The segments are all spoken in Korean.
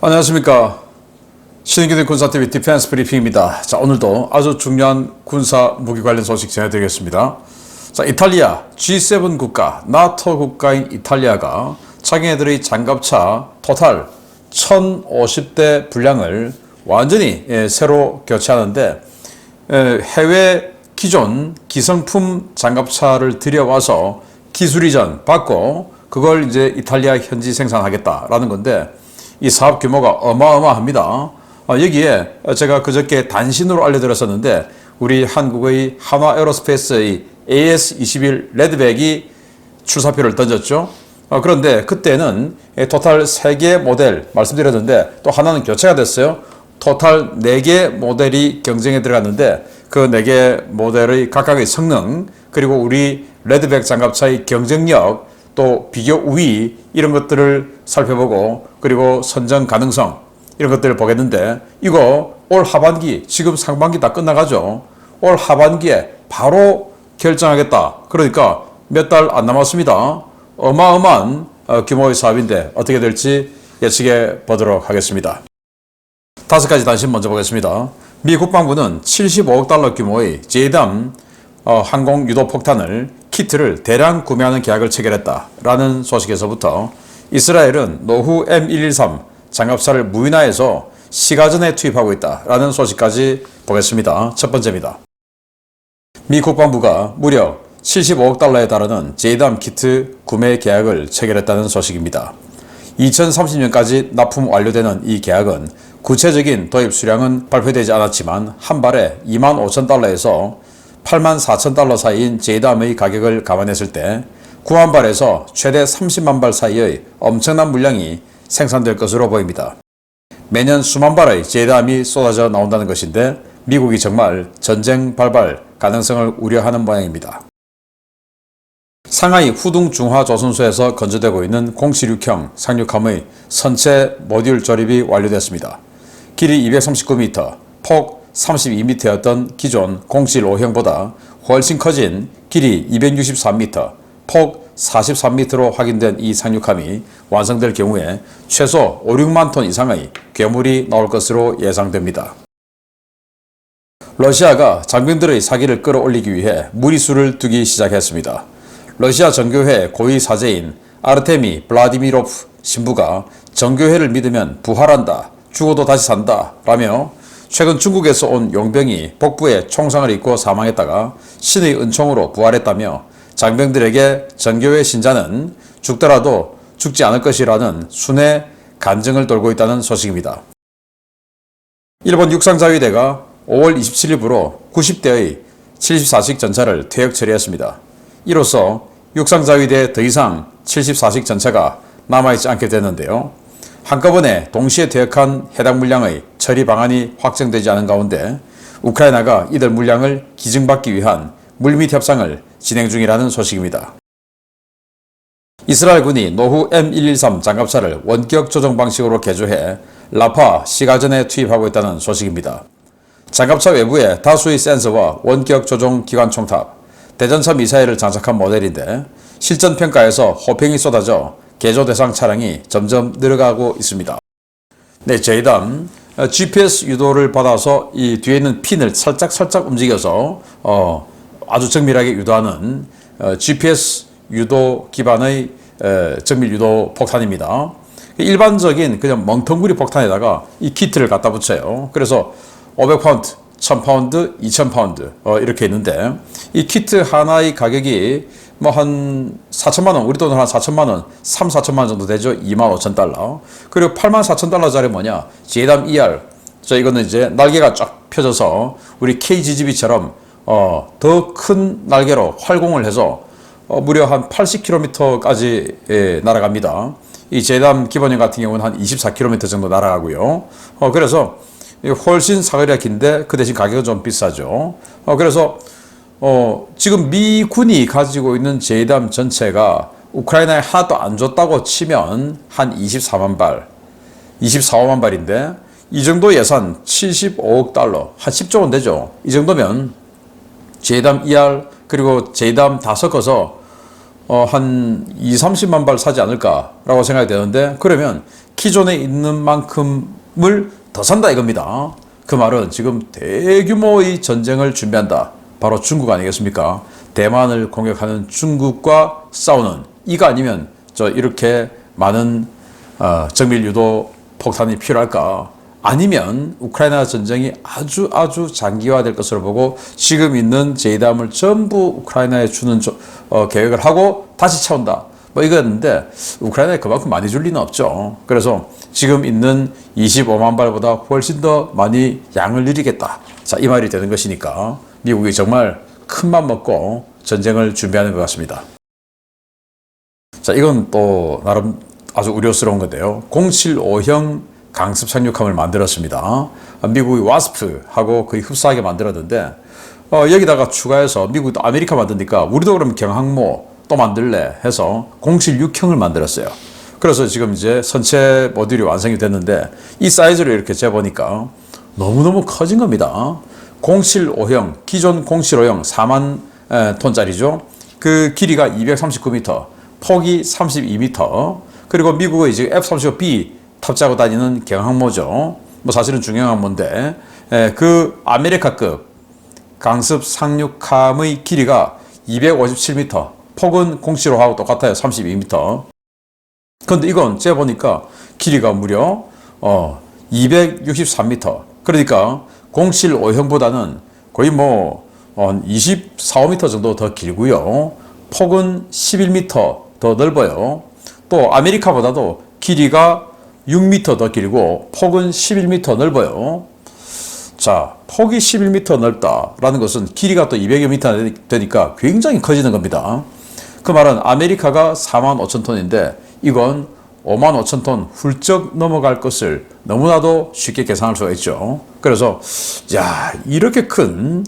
안녕하십니까. 신인기능 군사TV 디펜스 브리핑입니다. 자, 오늘도 아주 중요한 군사 무기 관련 소식 전해드리겠습니다. 자, 이탈리아 G7 국가, 나토 국가인 이탈리아가 자기네들의 장갑차 토탈 1050대 분량을 완전히 새로 교체하는데 해외 기존 기성품 장갑차를 들여와서 기술 이전 받고 그걸 이제 이탈리아 현지 생산하겠다라는 건데 이 사업 규모가 어마어마합니다. 여기에 제가 그저께 단신으로 알려드렸었는데 우리 한국의 한화 에어로스페이스의 AS21 레드백이 출사표를 던졌죠. 그런데 그때는 토탈 3개 모델 말씀드렸는데 또 하나는 교체가 됐어요. 토탈 4개 모델이 경쟁에 들어갔는데 그 4개 모델의 각각의 성능 그리고 우리 레드백 장갑차의 경쟁력 또 비교 우위 이런 것들을 살펴보고 그리고 선정 가능성 이런 것들을 보겠는데 이거 올 하반기 지금 상반기 다 끝나가죠. 올 하반기에 바로 결정하겠다. 그러니까 몇 달 안 남았습니다. 어마어마한 규모의 사업인데 어떻게 될지 예측해 보도록 하겠습니다. 5가지 단신 먼저 보겠습니다. 미 국방부는 75억 달러 규모의 JDAM 항공 유도 폭탄을 키트를 대량 구매하는 계약을 체결했다라는 소식에서부터 이스라엘은 노후 M113 장갑차를 무인화해서 시가전에 투입하고 있다라는 소식까지 보겠습니다. 첫 번째입니다. 미 국방부가 무려 75억 달러에 달하는 JDAM 키트 구매 계약을 체결했다는 소식입니다. 2030년까지 납품 완료되는 이 계약은 구체적인 도입 수량은 발표되지 않았지만 한 발에 25,000달러에서 84,000달러 사이인 JDAM의 가격을 감안했을 때 9만 발에서 최대 30만 발 사이의 엄청난 물량이 생산될 것으로 보입니다. 매년 수만 발의 JDAM이 쏟아져 나온다는 것인데 미국이 정말 전쟁 발발 가능성을 우려하는 모양입니다. 상하이 후둥중화조선소에서 건조되고 있는 076형 상륙함의 선체 모듈 조립이 완료됐습니다. 길이 239m, 폭 32m였던 기존 075형보다 훨씬 커진 길이 263m, 폭 43m로 확인된 이 상륙함이 완성될 경우에 최소 5, 6만 톤 이상의 괴물이 나올 것으로 예상됩니다. 러시아가 장병들의 사기를 끌어올리기 위해 무리수를 두기 시작했습니다. 러시아 정교회 고위 사제인 아르테미 블라디미로프 신부가 정교회를 믿으면 부활한다, 죽어도 다시 산다 라며 최근 중국에서 온 용병이 복부에 총상을 입고 사망했다가 신의 은총으로 부활했다며 장병들에게 정교회 신자는 죽더라도 죽지 않을 것이라는 순회 간증을 돌고 있다는 소식입니다. 일본 육상자위대가 5월 27일부로 90대의 74식 전차를 퇴역 처리했습니다. 이로써 육상자위대에 더 이상 74식 전차가 남아있지 않게 됐는데요. 한꺼번에 동시에 퇴역한 해당 물량의 처리 방안이 확정되지 않은 가운데 우크라이나가 이들 물량을 기증받기 위한 물밑 협상을 진행 중이라는 소식입니다. 이스라엘군이 노후 M113 장갑차를 원격 조종 방식으로 개조해 라파 시가전에 투입하고 있다는 소식입니다. 장갑차 외부에 다수의 센서와 원격 조종 기관 총탑, 대전차 미사일을 장착한 모델인데 실전 평가에서 호평이 쏟아져 개조 대상 차량이 점점 늘어가고 있습니다. 네, JDAM GPS 유도를 받아서 이 뒤에 있는 핀을 살짝 움직여서 아주 정밀하게 유도하는 GPS 유도 기반의 정밀 유도 폭탄입니다. 일반적인 그냥 멍텅구리 폭탄에다가 이 키트를 갖다 붙여요. 그래서 500파운드, 1000파운드, 2000파운드 이렇게 있는데 이 키트 하나의 가격이 뭐 한 4천만원, 우리 돈으로 한 4천만원, 3, 4천만원 정도 되죠. 25,000달러. 그리고 84,000달러짜리 뭐냐? JDAM ER. 이거는 이제 날개가 쫙 펴져서 우리 KGGB처럼 더 큰 날개로 활공을 해서 무려 한 80km까지 날아갑니다. 이 JDAM 기본형 같은 경우는 한 24km 정도 날아가고요. 그래서 훨씬 사거리가 긴데 그 대신 가격은 좀 비싸죠. 그래서 지금 미군이 가지고 있는 JDAM 전체가 우크라이나에 하나도 안 줬다고 치면 한 24만 발, 24만 발인데 이 정도 예산 75억 달러, 한 10조 원 되죠. 이 정도면 JDAM ER 그리고 JDAM 다 섞어서 한 2, 30만 발 사지 않을까라고 생각이 되는데 그러면 기존에 있는 만큼을 더 산다 이겁니다. 그 말은 지금 대규모의 전쟁을 준비한다. 바로 중국 아니겠습니까? 대만을 공격하는 중국과 싸우는, 이거 아니면 이렇게 많은 정밀 유도 폭탄이 필요할까? 아니면 우크라이나 전쟁이 아주 장기화될 것으로 보고 지금 있는 제2담을 전부 우크라이나에 주는 계획을 하고 다시 차온다. 뭐 이거였는데 우크라이나에 그만큼 많이 줄 리는 없죠. 그래서 지금 있는 25만 발보다 훨씬 더 많이 양을 늘리겠다. 자, 이 말이 되는 것이니까 미국이 정말 큰 맘 먹고 전쟁을 준비하는 것 같습니다. 자, 이건 또 나름 아주 우려스러운 건데요. 075형 강습 착륙함을 만들었습니다. 미국이 와스프하고 거의 흡사하게 만들었는데 여기다가 추가해서 미국도 아메리카 만드니까 우리도 그럼 경항모 또 만들래 해서 076형을 만들었어요. 그래서 지금 이제 선체 모듈이 완성이 됐는데 이 사이즈를 이렇게 재보니까 너무너무 커진 겁니다. 075형, 기존 075형 4만 톤짜리죠. 그 길이가 239m, 폭이 32m, 그리고 미국의 이제 F-35B 탑재하고 다니는 경항모죠. 뭐 사실은 중형항모인데 그 아메리카급 강습 상륙함의 길이가 257m, 폭은 075하고 똑같아요. 32m. 그런데 이건 제가 보니까 길이가 무려 263m. 그러니까 075형보다는 거의 뭐 24, 5m 정도 더 길고요. 폭은 11m 더 넓어요. 또 아메리카보다도 길이가 6m 더 길고 폭은 11m 넓어요. 자, 폭이 11m 넓다라는 것은 길이가 또 200여 미터 되니까 굉장히 커지는 겁니다. 그 말은 아메리카가 4만 5천 톤인데 이건 5만 5천 톤 훌쩍 넘어갈 것을 너무나도 쉽게 계산할 수가 있죠. 그래서 야, 이렇게 큰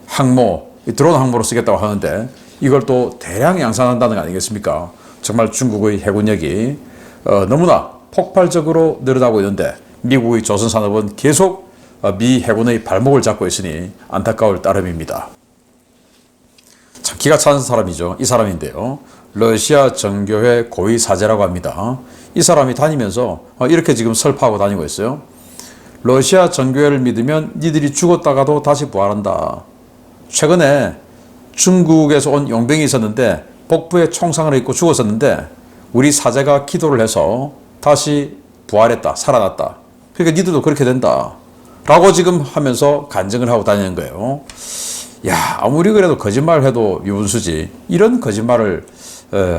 항모, 드론 항모로 쓰겠다고 하는데 이걸 또 대량 양산한다는 거 아니겠습니까? 정말 중국의 해군력이 너무나 폭발적으로 늘어나고 있는데 미국의 조선산업은 계속 미 해군의 발목을 잡고 있으니 안타까울 따름입니다. 참 기가 찬 사람이죠. 이 사람인데요. 러시아 정교회 고위 사제라고 합니다. 이 사람이 다니면서 이렇게 지금 설파하고 다니고 있어요. 러시아 정교회를 믿으면 니들이 죽었다가도 다시 부활한다. 최근에 중국에서 온 용병이 있었는데 복부에 총상을 입고 죽었었는데 우리 사제가 기도를 해서 다시 부활했다. 살아났다. 그러니까 니들도 그렇게 된다. 라고 지금 하면서 간증을 하고 다니는 거예요. 야, 아무리 그래도 거짓말을 해도 유분수지. 이런 거짓말을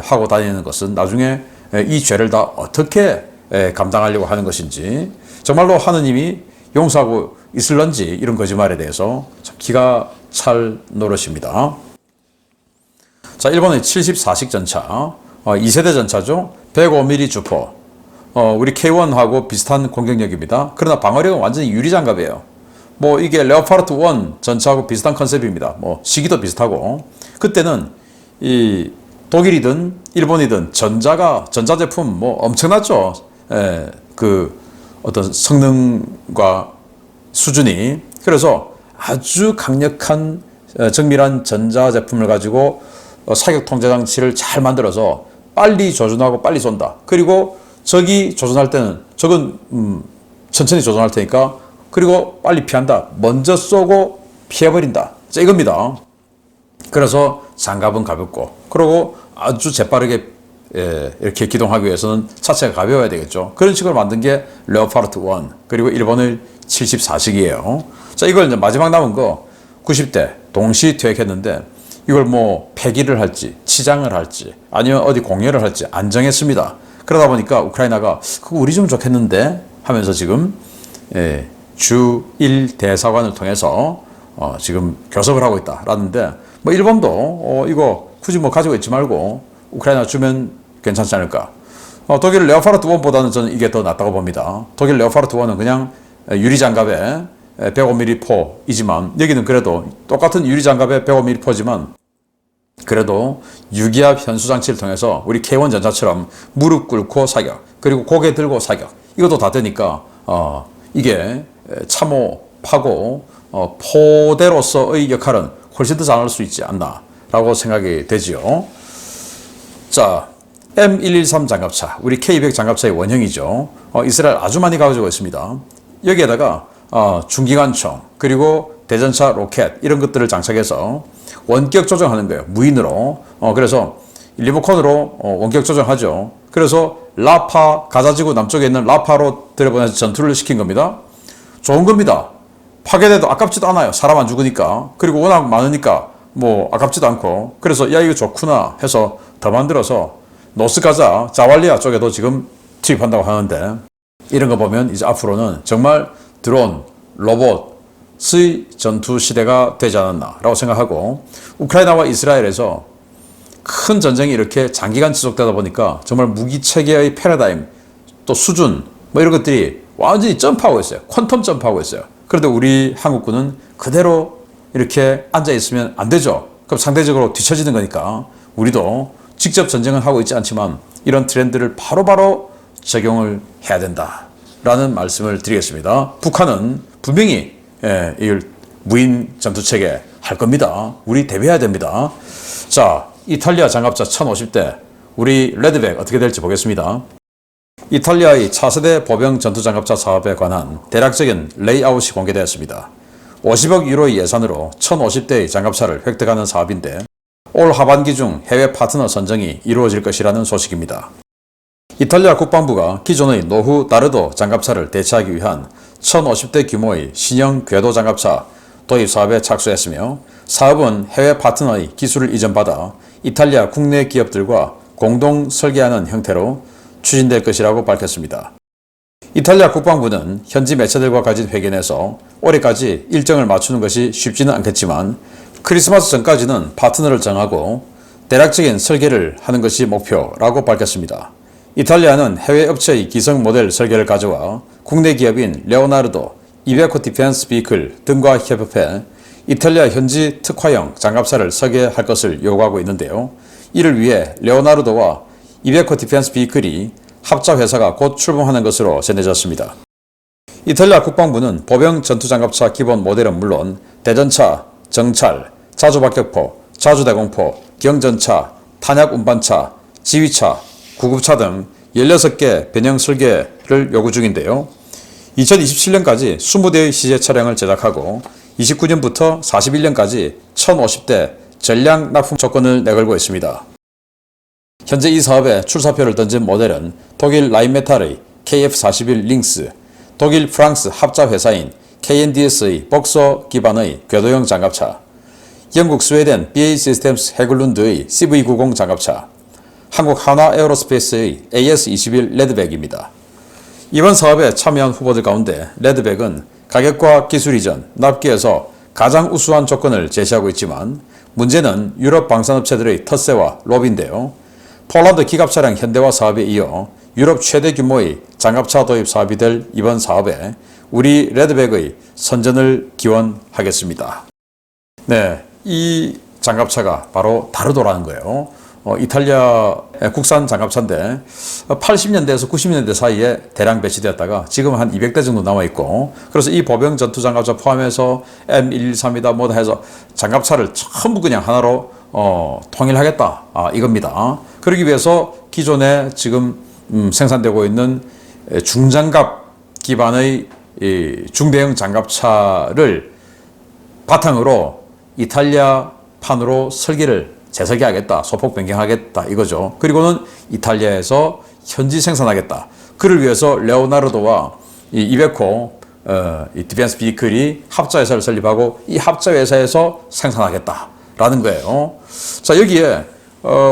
하고 다니는 것은 나중에 이 죄를 다 어떻게 감당하려고 하는 것인지, 정말로 하느님이 용서하고 있을런지 이런 거짓말에 대해서 기가 찰 노릇입니다. 자, 일본의 74식 전차, 2세대 전차죠. 105mm 주포. 우리 K1하고 비슷한 공격력입니다. 그러나 방어력은 완전히 유리장갑이에요. 뭐 이게 레오파르트 1 전차하고 비슷한 컨셉입니다. 뭐 시기도 비슷하고. 그때는 이 독일이든 일본이든 전자 제품 뭐 엄청났죠. 그 어떤 성능과 수준이. 그래서 아주 강력한 정밀한 전자 제품을 가지고 사격 통제 장치를 잘 만들어서 빨리 조준하고 빨리 쏜다. 그리고 적이 조준할 때는 적은 천천히 조준할 테니까 그리고 빨리 피한다. 먼저 쏘고 피해버린다. 자, 이겁니다. 그래서 장갑은 가볍고 그리고 아주 재빠르게 이렇게 기동하기 위해서는 차체가 가벼워야 되겠죠. 그런 식으로 만든 게 레오파르트 1 그리고 일본의 74식이에요. 자, 이걸 이제 마지막 남은 거 90대 동시 퇴역했는데 이걸 뭐 폐기를 할지 치장을 할지 아니면 어디 공여를 할지 안 정했습니다. 그러다 보니까 우크라이나가 그거 우리 좀 좋겠는데 하면서 지금 주 1 대사관을 통해서 지금 교섭을 하고 있다라는데 뭐 일본도 이거 굳이 뭐 가지고 있지 말고 우크라이나 주면 괜찮지 않을까. 독일 레오파르트 1보다는 저는 이게 더 낫다고 봅니다. 독일 레오파르트 1은 그냥 유리장갑에 105mm 포이지만 여기는 그래도 똑같은 유리장갑에 105mm 포지만 그래도 유기압 현수 장치를 통해서 우리 K1 전차처럼 무릎 꿇고 사격 그리고 고개 들고 사격 이것도 다 되니까 이게 참호 파고 포대로서의 역할은 훨씬 더 잘할 수 있지 않나 라고 생각이 되지요. 자, M113 장갑차, 우리 K200 장갑차의 원형이죠. 이스라엘 아주 많이 가지고 있습니다. 여기에다가 중기관총 그리고 대전차 로켓 이런 것들을 장착해서 원격 조정하는 거예요. 무인으로. 그래서 리모컨으로 원격 조정하죠. 그래서 라파, 가자지구 남쪽에 있는 라파로 들여보내서 전투를 시킨 겁니다. 좋은 겁니다. 파괴돼도 아깝지도 않아요. 사람 안 죽으니까. 그리고 워낙 많으니까 뭐 아깝지도 않고. 그래서 야 이거 좋구나 해서 더 만들어서 노스가자, 자왈리아 쪽에도 지금 투입한다고 하는데, 이런 거 보면 이제 앞으로는 정말 드론, 로봇의 전투 시대가 되지 않았나라고 생각하고, 우크라이나와 이스라엘에서 큰 전쟁이 이렇게 장기간 지속되다 보니까 정말 무기 체계의 패러다임, 또 수준 뭐 이런 것들이 완전히 점프하고 있어요. 퀀텀 점프하고 있어요. 그런데 우리 한국군은 그대로 이렇게 앉아 있으면 안 되죠. 그럼 상대적으로 뒤처지는 거니까 우리도 직접 전쟁을 하고 있지 않지만 이런 트렌드를 바로바로 적용을 해야 된다라는 말씀을 드리겠습니다. 북한은 분명히 이 무인 전투체계 할 겁니다. 우리 대비해야 됩니다. 자, 이탈리아 장갑차 1050대 우리 레드백 어떻게 될지 보겠습니다. 이탈리아의 차세대 보병 전투장갑차 사업에 관한 대략적인 레이아웃이 공개되었습니다. 50억 유로의 예산으로 1050대의 장갑차를 획득하는 사업인데 올 하반기 중 해외 파트너 선정이 이루어질 것이라는 소식입니다. 이탈리아 국방부가 기존의 노후 나르도 장갑차를 대체하기 위한 1050대 규모의 신형 궤도 장갑차 도입 사업에 착수했으며 사업은 해외 파트너의 기술을 이전받아 이탈리아 국내 기업들과 공동 설계하는 형태로 추진될 것이라고 밝혔습니다. 이탈리아 국방부는 현지 매체들과 가진 회견에서 올해까지 일정을 맞추는 것이 쉽지는 않겠지만 크리스마스 전까지는 파트너를 정하고 대략적인 설계를 하는 것이 목표라고 밝혔습니다. 이탈리아는 해외 업체의 기성 모델 설계를 가져와 국내 기업인 레오나르도, 이베코 디펜스 비클 등과 협업해 이탈리아 현지 특화형 장갑차를 설계할 것을 요구하고 있는데요. 이를 위해 레오나르도와 이베코 디펜스 비클이 합자 회사가 곧 출범하는 것으로 전해졌습니다. 이탈리아 국방부는 보병 전투장갑차 기본 모델은 물론 대전차, 정찰, 자주박격포, 자주대공포, 경전차, 탄약 운반차, 지휘차, 구급차 등 16개 변형 설계를 요구 중인데요. 2027년까지 20대의 시제 차량을 제작하고 29년부터 41년까지 1050대 전량 납품 조건을 내걸고 있습니다. 현재 이 사업에 출사표를 던진 모델은 독일 라인메탈의 KF41 링스, 독일 프랑스 합자 회사인 KNDS의 복서 기반의 궤도형 장갑차, 영국 스웨덴 BAE 시스템스 해글룬드의 CV90 장갑차, 한국 한화 에어로스페이스의 AS21 레드백입니다. 이번 사업에 참여한 후보들 가운데 레드백은 가격과 기술 이전, 납기에서 가장 우수한 조건을 제시하고 있지만 문제는 유럽 방산업체들의 텃세와 로비인데요. 폴란드 기갑차량 현대화 사업에 이어 유럽 최대 규모의 장갑차 도입 사업이 될 이번 사업에 우리 레드백의 선전을 기원하겠습니다. 네, 이 장갑차가 바로 다르도라는 거예요. 이탈리아 국산 장갑차인데 80년대에서 90년대 사이에 대량 배치되었다가 지금 한 200대 정도 남아있고, 그래서 이 보병 전투 장갑차 포함해서 M113이다 뭐다 해서 장갑차를 전부 그냥 하나로 통일하겠다 이겁니다. 그러기 위해서 기존에 지금 생산되고 있는 중장갑 기반의 중대형 장갑차를 바탕으로 이탈리아판으로 재설계하겠다, 소폭 변경하겠다 이거죠. 그리고는 이탈리아에서 현지 생산하겠다. 그를 위해서 레오나르도와 이베코 디펜스 비클이 합자 회사를 설립하고 이 합자 회사에서 생산하겠다라는 거예요. 자, 여기에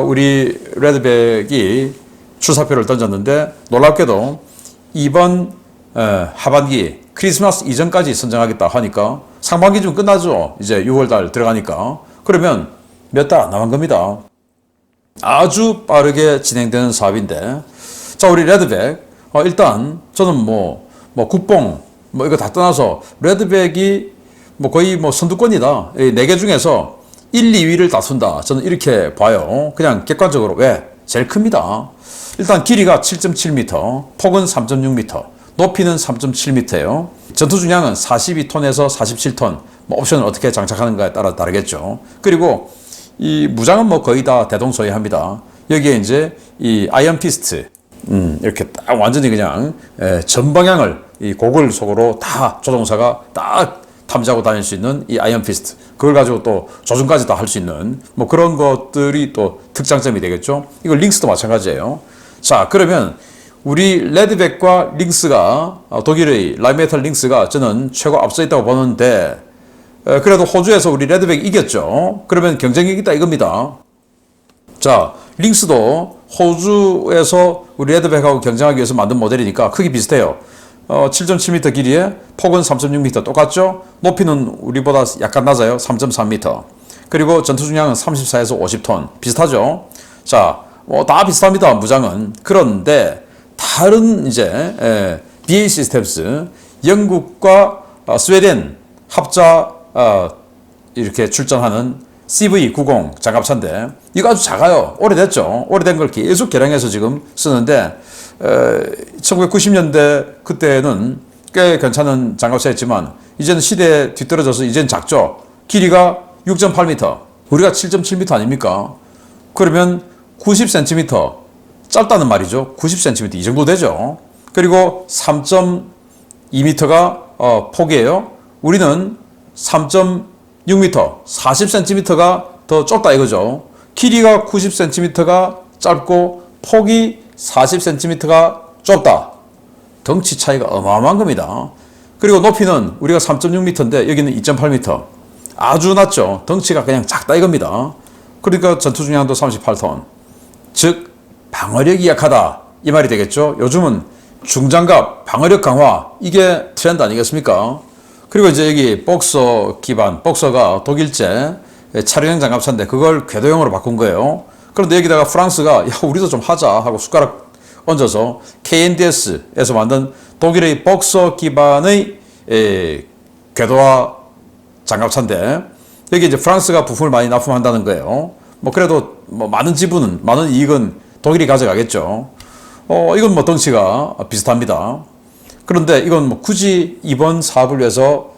우리 레드백이 출사표를 던졌는데 놀랍게도 이번 하반기 크리스마스 이전까지 선정하겠다 하니까 상반기쯤 끝나죠. 이제 6월달 들어가니까. 그러면 몇 달 안 남은 겁니다. 아주 빠르게 진행되는 사업인데, 자, 우리 레드백 일단 저는 뭐 국뽕 이거 다 떠나서 레드백이 거의 선두권이다. 4개 중에서 1, 2위를 다툰다. 저는 이렇게 봐요. 그냥 객관적으로. 왜? 제일 큽니다. 일단 길이가 7.7m, 폭은 3.6m, 높이는 3.7m예요. 전투 중량은 42톤에서 47톤. 옵션을 어떻게 장착하는가에 따라 다르겠죠. 그리고 이 무장은 거의 다 대동소이합니다. 여기에 이제 이 아이언 피스트, 이렇게 딱 완전히 그냥 전 방향을 이 고글 속으로 다 조종사가 딱 탐지하고 다닐 수 있는 이 아이언 피스트, 그걸 가지고 또 조준까지 다 할 수 있는 뭐 그런 것들이 또 특장점이 되겠죠. 이거 링스도 마찬가지예요. 자, 그러면 우리 레드백과 링스가 독일의 라이메탈 링스가 저는 최고 앞서 있다고 보는데, 그래도 호주에서 우리 레드백이 이겼죠. 그러면 경쟁력이 있다 이겁니다. 자, 링스도 호주에서 우리 레드백하고 경쟁하기 위해서 만든 모델이니까 크기 비슷해요. 7.7m 길이에 폭은 3.6m 똑같죠? 높이는 우리보다 약간 낮아요. 3.3m. 그리고 전투 중량은 34에서 50톤. 비슷하죠? 자, 뭐 다 비슷합니다. 무장은. 그런데 다른 이제 BAE 시스템스, 영국과 스웨덴 합자 이렇게 출전하는 CV90 장갑차인데 이거 아주 작아요. 오래됐죠. 오래된 걸 계속 개량해서 지금 쓰는데 1990년대 그때는 꽤 괜찮은 장갑차였지만 이제는 시대에 뒤떨어져서 이제는 작죠. 길이가 6.8m, 우리가 7.7m 아닙니까? 그러면 90cm 짧다는 말이죠. 90cm 이 정도 되죠. 그리고 3.2m가 폭이에요. 우리는 3.6m, 40cm가 더 좁다 이거죠. 길이가 90cm가 짧고 폭이 40cm가 좁다. 덩치 차이가 어마어마한 겁니다. 그리고 높이는 우리가 3.6m인데 여기는 2.8m. 아주 낮죠. 덩치가 그냥 작다 이겁니다. 그러니까 전투 중량도 38톤. 즉 방어력이 약하다 이 말이 되겠죠. 요즘은 중장갑 방어력 강화 이게 트렌드 아니겠습니까? 그리고 이제 여기 복서 기반, 복서가 독일제 차량용 장갑차인데 그걸 궤도형으로 바꾼 거예요. 그런데 여기다가 프랑스가 야 우리도 좀 하자 하고 숟가락 얹어서 KNDS에서 만든 독일의 복서 기반의 궤도화 장갑차인데 여기 이제 프랑스가 부품을 많이 납품한다는 거예요. 뭐 그래도 뭐 많은 지분은, 많은 이익은 독일이 가져가겠죠. 이건 뭐 덩치가 비슷합니다. 그런데 이건 뭐 굳이 이번 사업을 위해서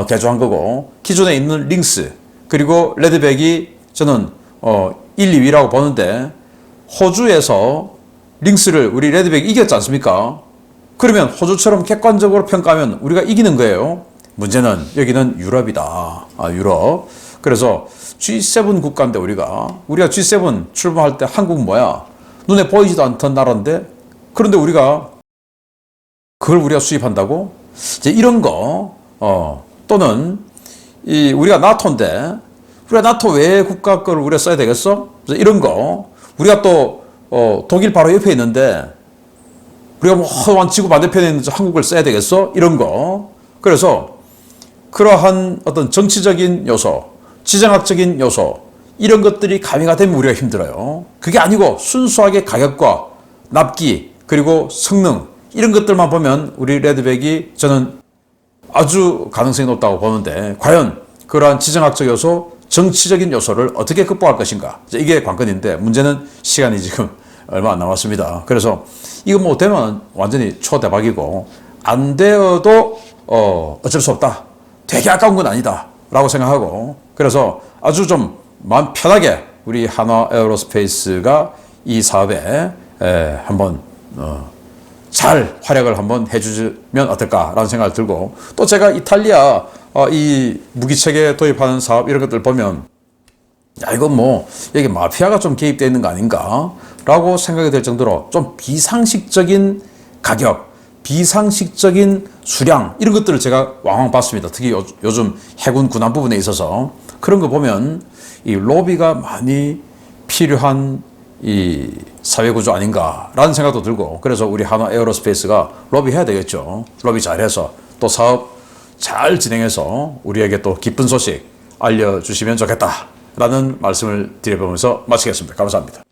개조한 거고, 기존에 있는 링스 그리고 레드백이 저는 1, 2위라고 보는데, 호주에서 링스를 우리 레드백이 이겼지 않습니까? 그러면 호주처럼 객관적으로 평가하면 우리가 이기는 거예요. 문제는 여기는 유럽이다. 유럽. 그래서 G7 국가인데 우리가 G7 출범할 때 한국은 뭐야? 눈에 보이지도 않던 나라인데, 그런데 우리가 그걸 우리가 수입한다고? 이제 이런 거, 또는 우리가 나토인데 우리가 나토 외의 국가 거를 우리가 써야 되겠어? 이런 거, 우리가 또 독일 바로 옆에 있는데 우리가 뭐 지구 반대편에 있는 한국을 써야 되겠어? 이런 거. 그래서 그러한 어떤 정치적인 요소, 지정학적인 요소, 이런 것들이 가미가 되면 우리가 힘들어요. 그게 아니고 순수하게 가격과 납기 그리고 성능 이런 것들만 보면 우리 레드백이 저는 아주 가능성이 높다고 보는데, 과연 그러한 지정학적 요소, 정치적인 요소를 어떻게 극복할 것인가, 이게 관건인데 문제는 시간이 지금 얼마 안 남았습니다. 그래서 이거 뭐 되면 완전히 초대박이고, 안 되어도 어쩔 수 없다, 되게 아까운 건 아니다 라고 생각하고, 그래서 아주 좀 마음 편하게 우리 한화 에어로스페이스가 이 사업에 한번 잘 활약을 한번 해주면 어떨까라는 생각을 들고, 또 제가 이탈리아 이 무기체계 도입하는 사업 이런 것들 보면 야 이건 뭐 여기 마피아가 좀 개입되어 있는 거 아닌가 라고 생각이 될 정도로 좀 비상식적인 가격, 비상식적인 수량 이런 것들을 제가 왕왕 봤습니다. 특히 요즘 해군 군함 부분에 있어서 그런 거 보면 이 로비가 많이 필요한 이 사회구조 아닌가라는 생각도 들고, 그래서 우리 한화 에어로스페이스가 로비해야 되겠죠. 로비 잘해서 또 사업 잘 진행해서 우리에게 또 기쁜 소식 알려주시면 좋겠다라는 말씀을 드려보면서 마치겠습니다. 감사합니다.